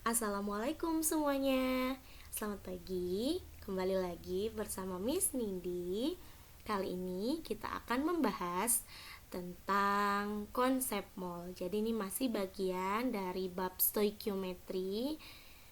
Assalamualaikum semuanya. Selamat pagi. Kembali lagi bersama Miss Nindi. Kali ini kita akan membahas tentang konsep mol. Jadi ini masih bagian dari bab stoikiometri.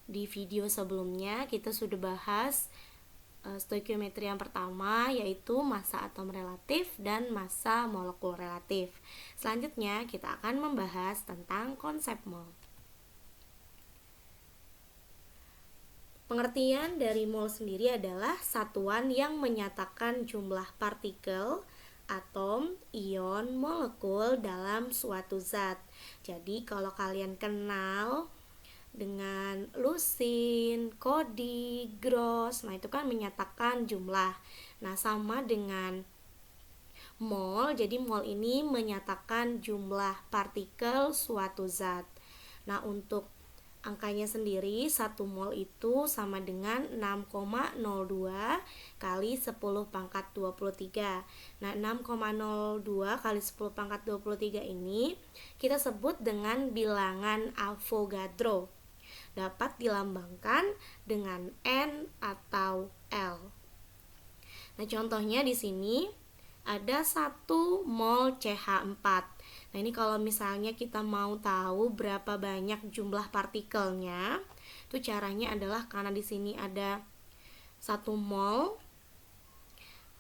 Di video sebelumnya kita sudah bahas stoikiometri yang pertama, yaitu massa atom relatif dan massa molekul relatif. Selanjutnya kita akan membahas tentang konsep mol. Pengertian dari mol sendiri adalah satuan yang menyatakan jumlah partikel, atom, ion, molekul dalam suatu zat. Jadi kalau kalian kenal dengan lusin, kodi, gross, nah itu kan menyatakan jumlah. Nah sama dengan mol, jadi mol ini menyatakan jumlah partikel suatu zat. Nah untuk angkanya sendiri, 1 mol itu sama dengan 6,02 kali 10 pangkat 23. Nah, 6,02 kali 10 pangkat 23 ini kita sebut dengan bilangan Avogadro. Dapat dilambangkan dengan N atau L. Nah, contohnya di sini ada 1 mol CH4. Nah, ini kalau misalnya kita mau tahu berapa banyak jumlah partikelnya, itu caranya adalah karena di sini ada 1 mol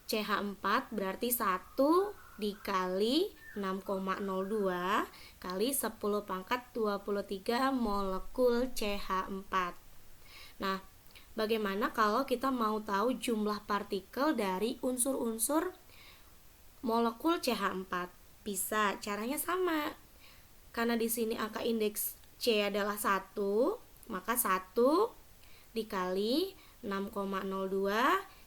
CH4 berarti 1 dikali 6,02 kali 10 pangkat 23 molekul CH4. Nah, bagaimana kalau kita mau tahu jumlah partikel dari unsur-unsur molekul CH4? Bisa, caranya sama. Karena di sini angka indeks C adalah 1, maka 1 dikali 6,02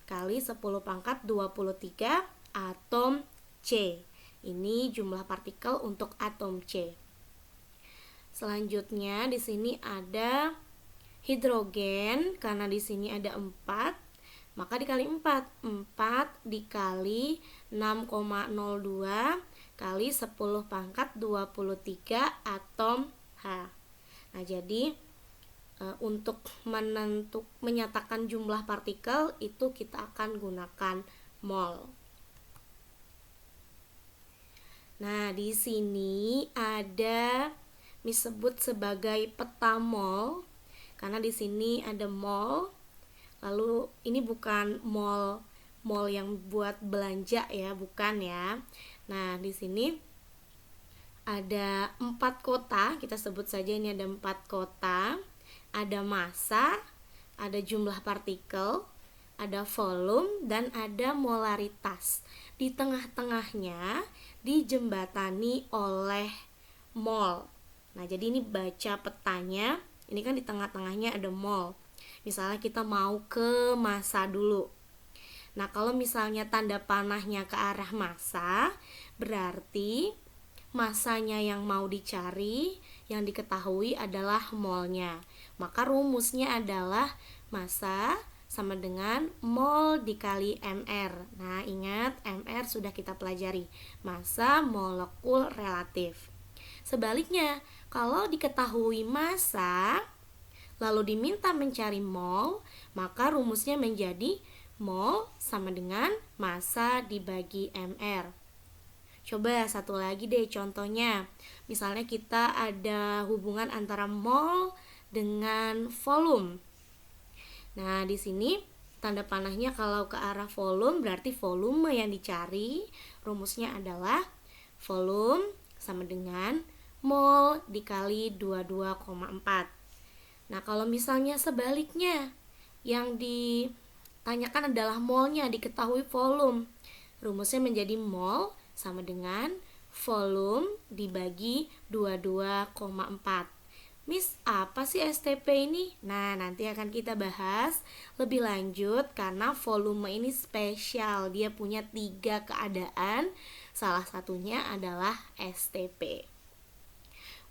kali 10 pangkat 23 atom C. Ini jumlah partikel untuk atom C. Selanjutnya di sini ada hidrogen, karena di sini ada 4, maka dikali 4. 4 dikali 6,02 kali 10 pangkat 23 atom H. Nah, jadi untuk menyatakan jumlah partikel itu kita akan gunakan mol. Nah, di sini ada disebut sebagai peta mol karena di sini ada mol. Lalu ini bukan mall yang buat belanja ya, bukan ya. Nah, di sini ada 4 kota, kita sebut saja ini ada 4 kota. Ada massa, ada jumlah partikel, ada volume, dan ada molaritas. Di tengah-tengahnya dijembatani oleh mol. Nah, jadi ini baca petanya, ini kan di tengah-tengahnya ada mol. Misalnya kita mau ke massa dulu. Nah, kalau misalnya tanda panahnya ke arah massa, berarti massanya yang mau dicari, yang diketahui adalah molnya. Maka rumusnya adalah massa sama dengan mol dikali mr. Nah, ingat mr sudah kita pelajari, massa molekul relatif. Sebaliknya, kalau diketahui massa lalu diminta mencari mol, maka rumusnya menjadi mol sama dengan massa dibagi mr. Coba satu lagi deh contohnya. Misalnya kita ada hubungan antara mol dengan volume. Nah, di sini tanda panahnya kalau ke arah volume berarti volume yang dicari. Rumusnya adalah volume sama dengan mol dikali 22,4. Nah, kalau misalnya sebaliknya, yang ditanyakan adalah molnya, diketahui volume. Rumusnya menjadi mol sama dengan volume dibagi 22,4. Miss, apa sih STP ini? Nah, nanti akan kita bahas lebih lanjut karena volume ini spesial. Dia punya 3 keadaan, salah satunya adalah STP.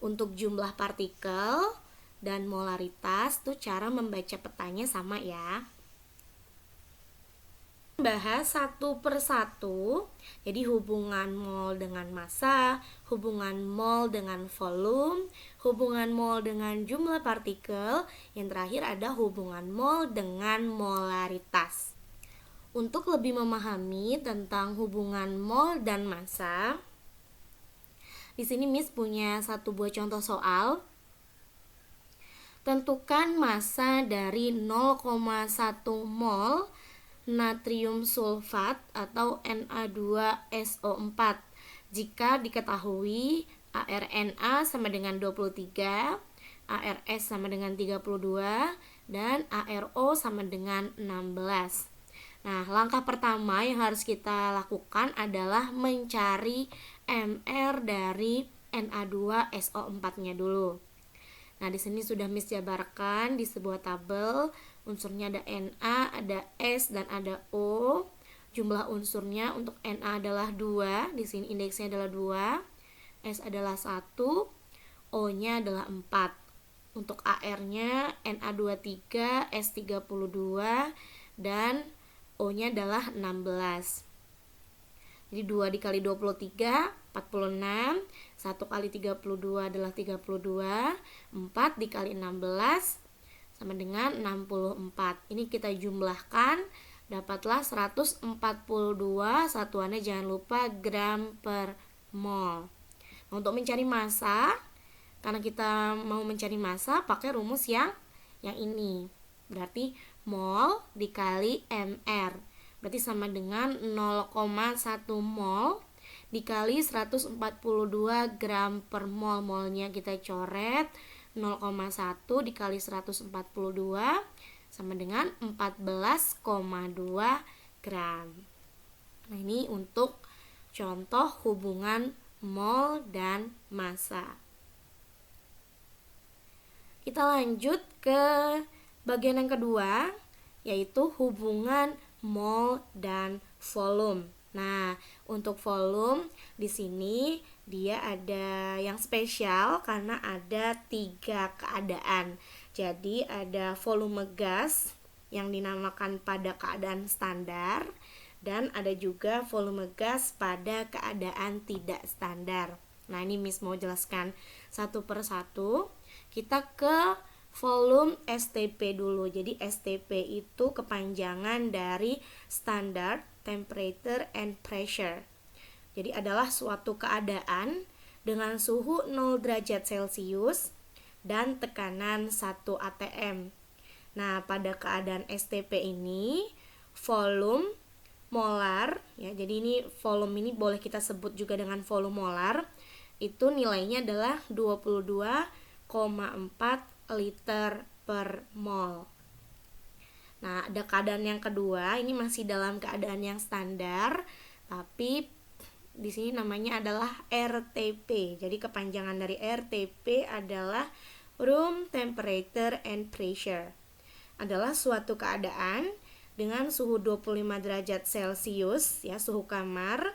Untuk jumlah partikel dan molaritas tuh cara membaca petanya sama ya. Bahas satu persatu. Jadi hubungan mol dengan massa, hubungan mol dengan volume, hubungan mol dengan jumlah partikel, yang terakhir ada hubungan mol dengan molaritas. Untuk lebih memahami tentang hubungan mol dan massa, di sini Miss punya satu buah contoh soal. Tentukan massa dari 0,1 mol natrium sulfat atau Na2SO4 jika diketahui ARNA sama dengan 23, ARS sama dengan 32, dan ARO sama dengan 16. Nah, langkah pertama yang harus kita lakukan adalah mencari MR dari Na2SO4-nya dulu. Nah, di sini sudah Miss jabarkan di sebuah tabel. Unsurnya ada Na, ada S, dan ada O. Jumlah unsurnya untuk Na adalah 2, di sini indeksnya adalah 2. S adalah 1, O-nya adalah 4. Untuk AR-nya Na23, S32, dan O-nya adalah 16. Jadi 2 dikali 23, 46. 1 kali 32 adalah 32. 4 dikali 16 sama dengan 64. Ini kita jumlahkan, dapatlah 142. Satuannya jangan lupa gram per mol. Nah, untuk mencari massa, karena kita mau mencari massa pakai rumus yang ini. Berarti mol dikali mr. Berarti sama dengan 0,1 mol dikali 142 gram per mol. Molnya kita coret, 0,1 dikali 142 sama dengan 14,2 gram. Nah, ini untuk contoh hubungan mol dan massa. Kita lanjut ke bagian yang kedua, yaitu hubungan mol dan volume. Nah, untuk volume di sini dia ada yang spesial karena ada 3 keadaan. Jadi ada volume gas yang dinamakan pada keadaan standar, dan ada juga volume gas pada keadaan tidak standar. Nah, ini Miss mau jelaskan satu persatu. Kita ke volume STP dulu. Jadi STP itu kepanjangan dari Standard Temperature and Pressure. Jadi adalah suatu keadaan dengan suhu 0 derajat Celcius dan tekanan 1 atm. Nah, pada keadaan STP ini volume molar ya. Jadi ini volume ini boleh kita sebut juga dengan volume molar. Itu nilainya adalah 22,4 liter per mol. Nah, ada keadaan yang kedua, ini masih dalam keadaan yang standar, tapi di sini namanya adalah RTP. Jadi kepanjangan dari RTP adalah Room Temperature and Pressure. Adalah suatu keadaan dengan suhu 25 derajat Celcius ya, suhu kamar,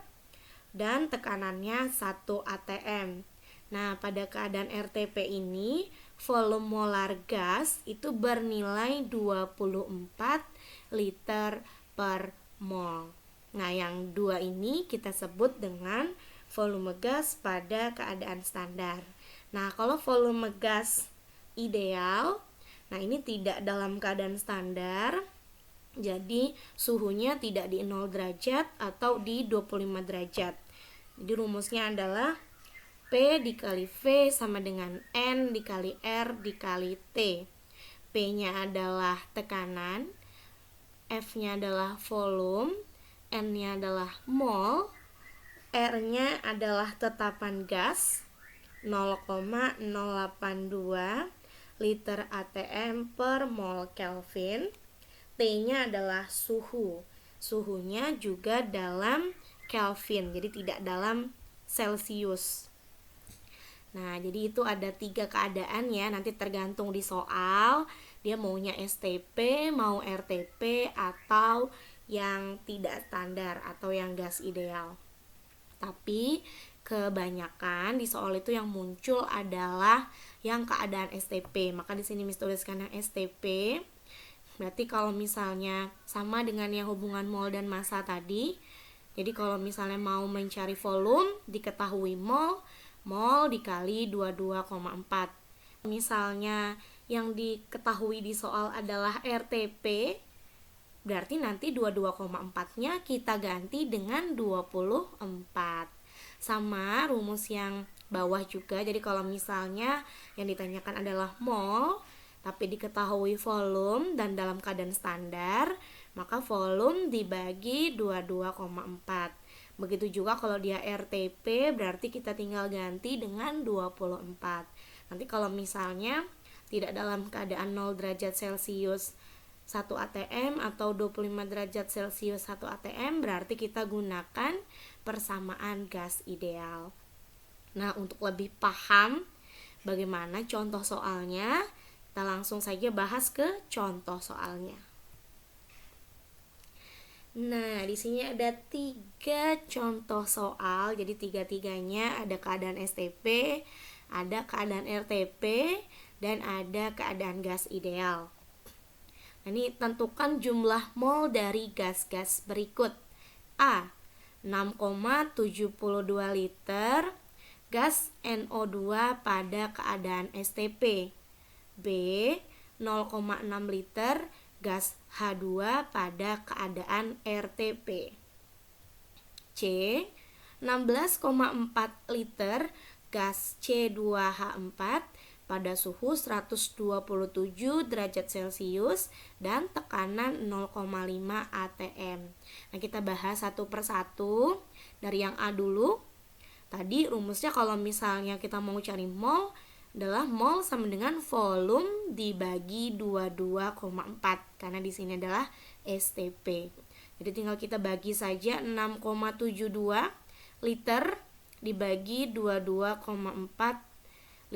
dan tekanannya 1 atm. Nah, pada keadaan RTP ini volume molar gas itu bernilai 24 liter per mol. Nah, yang dua ini kita sebut dengan volume gas pada keadaan standar. Nah, kalau volume gas ideal, nah ini tidak dalam keadaan standar. Jadi suhunya tidak di 0 derajat atau di 25 derajat. Jadi rumusnya adalah P dikali V sama dengan N dikali R dikali T. P-nya adalah tekanan, F-nya adalah volume, N-nya adalah mol, R-nya adalah tetapan gas 0,082 liter atm per mol Kelvin. T-nya adalah suhu. Suhunya juga dalam Kelvin, jadi tidak dalam Celcius. Nah, jadi itu ada 3 keadaan ya. Nanti tergantung di soal, dia maunya STP, mau RTP, atau yang tidak standar atau yang gas ideal. Tapi kebanyakan di soal itu yang muncul adalah yang keadaan STP. Maka di sini Miss tuliskan yang STP. Berarti kalau misalnya sama dengan yang hubungan mol dan massa tadi, jadi kalau misalnya mau mencari volume, diketahui mol dikali 22,4. Misalnya yang diketahui di soal adalah RTP, berarti nanti 22,4-nya kita ganti dengan 24. Sama rumus yang bawah juga. Jadi kalau misalnya yang ditanyakan adalah mol, tapi diketahui volume dan dalam keadaan standar, maka volume dibagi 22,4. Begitu juga kalau dia RTP, berarti kita tinggal ganti dengan 24. Nanti kalau misalnya tidak dalam keadaan 0 derajat Celcius 1 atm atau 25 derajat Celcius 1 atm, berarti kita gunakan persamaan gas ideal. Nah, untuk lebih paham bagaimana contoh soalnya, kita langsung saja bahas ke contoh soalnya. Nah, di sini ada 3 contoh soal. Jadi 3-tiganya ada keadaan STP, ada keadaan RTP, dan ada keadaan gas ideal. Nah, ini tentukan jumlah mol dari gas-gas berikut. A. 6,72 liter gas NO2 pada keadaan STP. B. 0,6 liter gas H2 pada keadaan RTP. C. 16,4 liter gas C2H4 pada suhu 127 derajat Celcius dan tekanan 0,5 atm. Nah, kita bahas satu persatu. Dari yang A dulu. Tadi rumusnya kalau misalnya kita mau cari mol adalah mol sama dengan volume dibagi 22,4 karena di sini adalah STP. Jadi tinggal kita bagi saja 6,72 liter dibagi 22,4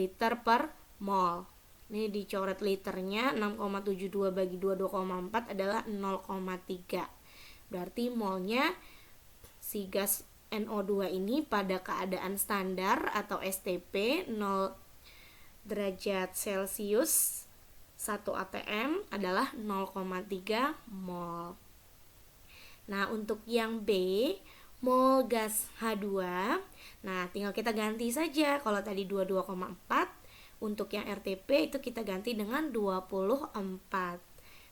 liter per mol. Ini dicoret liternya, 6,72 bagi 22,4 adalah 0,3. Berarti molnya si gas NO2 ini pada keadaan standar atau STP 0 derajat Celcius 1 atm adalah 0,3 mol. Nah, untuk yang B, mol gas H2, nah tinggal kita ganti saja. Kalau tadi 22,4, untuk yang RTP itu kita ganti dengan 24.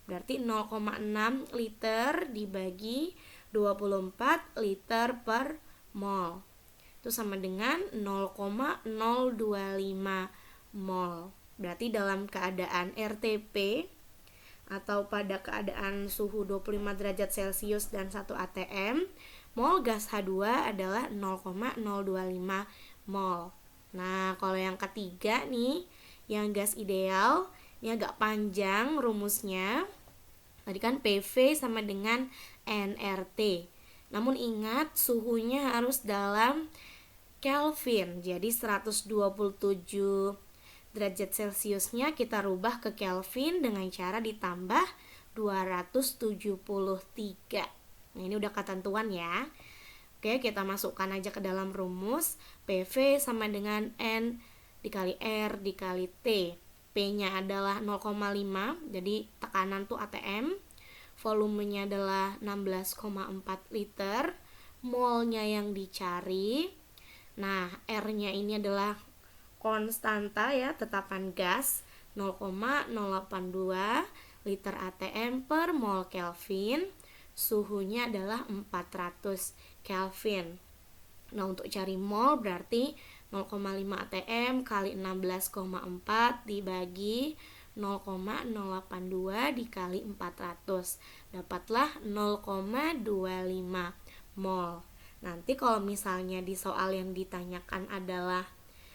Berarti 0,6 liter dibagi 24 liter per mol. Itu sama dengan 0,025 mol. Berarti dalam keadaan RTP atau pada keadaan suhu 25 derajat Celcius dan 1 atm, mol gas H2 adalah 0,025 mol. Nah, kalau yang ketiga nih, yang gas ideal, ini agak panjang rumusnya. Tadi kan PV sama dengan nRT. Namun ingat suhunya harus dalam Kelvin. Jadi 127 derajat Celciusnya kita rubah ke Kelvin dengan cara ditambah 273. Nah, ini udah ketentuan ya. Oke, kita masukkan aja ke dalam rumus. PV sama dengan N dikali R dikali T. P-nya adalah 0,5, jadi tekanan tuh atm. Volumenya adalah 16,4 liter. Molnya yang dicari. Nah, R-nya ini adalah konstanta ya, tetapan gas 0,082 liter atm per mol Kelvin. Suhunya adalah 400 Kelvin. Nah, untuk cari mol berarti 0,5 atm kali 16,4 dibagi 0,082 dikali 400. Dapatlah 0,25 mol. Nanti kalau misalnya di soal yang ditanyakan adalah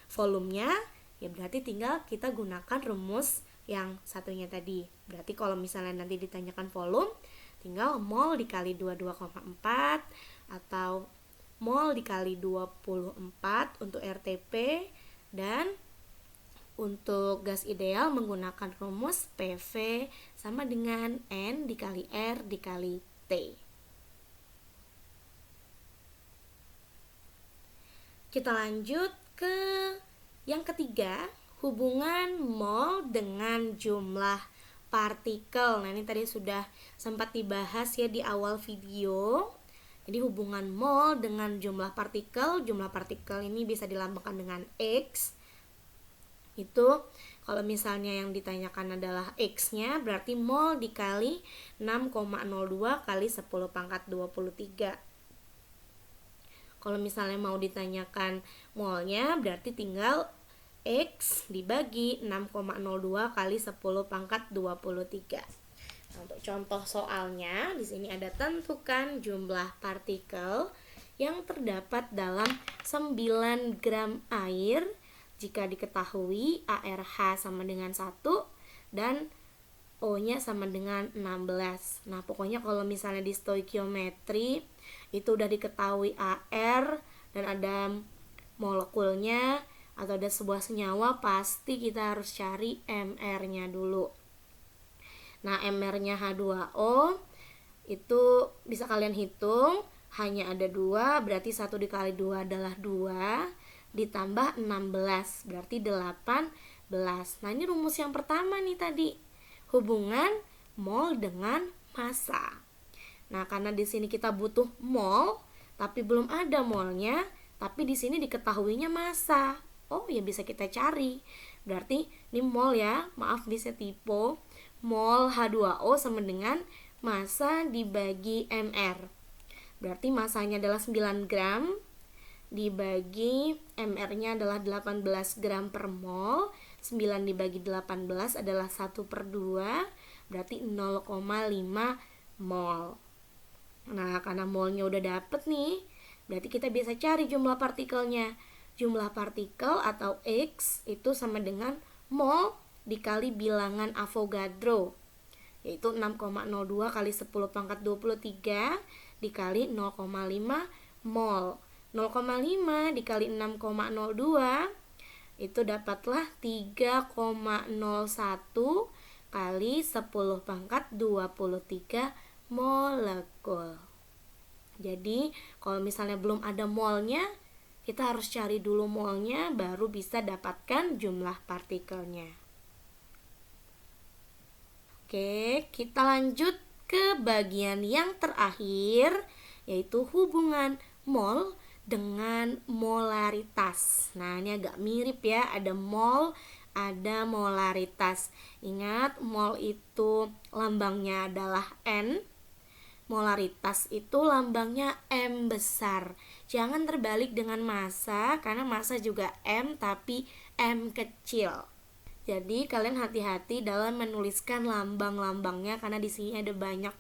volumenya, ya berarti tinggal kita gunakan rumus yang satunya tadi. Berarti kalau misalnya nanti ditanyakan volume, tinggal mol dikali 22,4 atau mol dikali 24 untuk RTP, dan untuk gas ideal menggunakan rumus PV sama dengan N dikali R dikali T. Kita lanjut ke yang ketiga, hubungan mol dengan jumlah partikel. Nah, ini tadi sudah sempat dibahas ya di awal video. Jadi hubungan mol dengan jumlah partikel ini bisa dilambangkan dengan X. Itu kalau misalnya yang ditanyakan adalah X-nya, berarti mol dikali 6,02 kali 10 pangkat 23. Kalau misalnya mau ditanyakan molnya, berarti tinggal X dibagi 6,02 kali 10 pangkat 23. Nah, untuk contoh soalnya, di sini ada tentukan jumlah partikel yang terdapat dalam 9 gram air jika diketahui ARH sama dengan 1 dan O-nya sama dengan 16. Nah, pokoknya kalau misalnya di stoikiometri itu udah diketahui AR dan ada molekulnya atau ada sebuah senyawa, pasti kita harus cari MR-nya dulu. Nah, MR-nya H2O itu bisa kalian hitung, hanya ada 2, berarti 1 dikali 2 adalah 2, ditambah 16, berarti 18. Nah, ini rumus yang pertama nih tadi, hubungan mol dengan massa. Nah, karena di sini kita butuh mol, tapi belum ada molnya, tapi di sini diketahuinya massa. Oh, ya bisa kita cari. Berarti ini mol ya, maaf bisa typo. Mol H2O sama dengan massa dibagi MR. Berarti massanya adalah 9 gram dibagi MR-nya adalah 18 gram per mol. 9 dibagi 18 adalah 1/2, berarti 0,5 mol. Nah, karena molnya udah dapet nih, berarti kita bisa cari jumlah partikelnya. Jumlah partikel atau X itu sama dengan mol dikali bilangan Avogadro, yaitu 6,02 kali 10 pangkat 23 dikali 0,5 mol. 0,5 dikali 6,02 itu dapatlah 3,01 kali 10 pangkat 23 molekul. Jadi kalau misalnya belum ada molnya, kita harus cari dulu molnya, baru bisa dapatkan jumlah partikelnya. Oke, kita lanjut ke bagian yang terakhir, yaitu hubungan mol dengan molaritas. Nah, ini agak mirip ya, ada mol, ada molaritas. Ingat, mol itu lambangnya adalah N, molaritas itu lambangnya M besar. Jangan terbalik dengan massa, karena massa juga M tapi M kecil. Jadi kalian hati-hati dalam menuliskan lambang-lambangnya, karena di sini ada banyak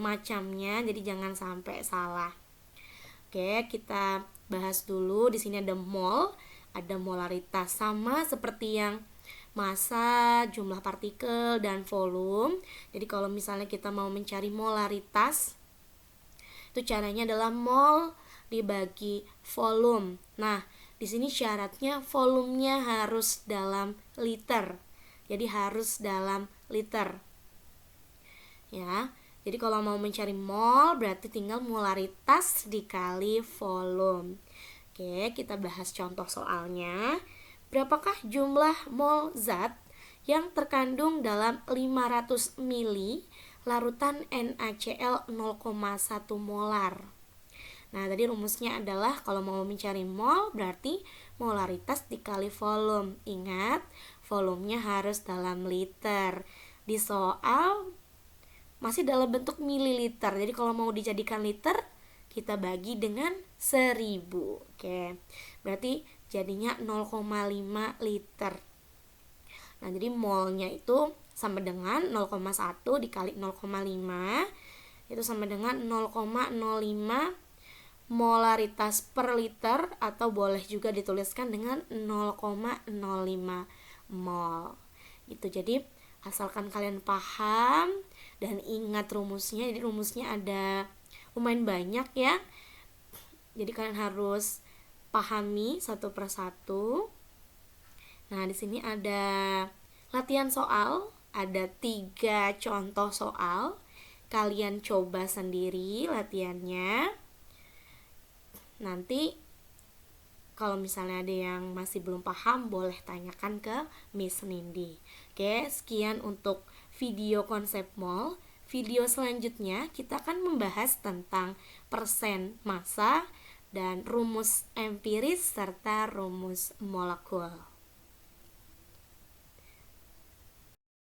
macamnya, jadi jangan sampai salah. Oke, kita bahas dulu. Di sini ada mol, ada molaritas, sama seperti yang massa, jumlah partikel, dan volume. Jadi kalau misalnya kita mau mencari molaritas, itu caranya adalah mol dibagi volume. Nah, di sini syaratnya volumenya harus dalam liter. Jadi harus dalam liter. Ya. Jadi kalau mau mencari mol berarti tinggal molaritas dikali volume. Oke, kita bahas contoh soalnya. Berapakah jumlah mol zat yang terkandung dalam 500 ml larutan NaCl 0,1 molar? Nah, tadi rumusnya adalah kalau mau mencari mol berarti molaritas dikali volume. Ingat, volumenya harus dalam liter. Di soal masih dalam bentuk mililiter. Jadi kalau mau dijadikan liter, kita bagi dengan 1000. Oke. Berarti jadinya 0,5 liter. Nah, jadi molnya itu sama dengan 0,1 dikali 0,5 itu sama dengan 0,05 molaritas per liter, atau boleh juga dituliskan dengan 0,05 mol. Gitu. Jadi asalkan kalian paham dan ingat rumusnya. Jadi rumusnya ada lumayan banyak ya. Jadi kalian harus pahami satu persatu. Nah, di sini ada latihan soal, ada 3 contoh soal. Kalian coba sendiri latihannya. Nanti Kalau misalnya ada yang masih belum paham, boleh tanyakan ke Miss Nindi. Oke, sekian untuk video konsep mol. Video selanjutnya kita akan membahas tentang persen massa dan rumus empiris serta rumus molekul.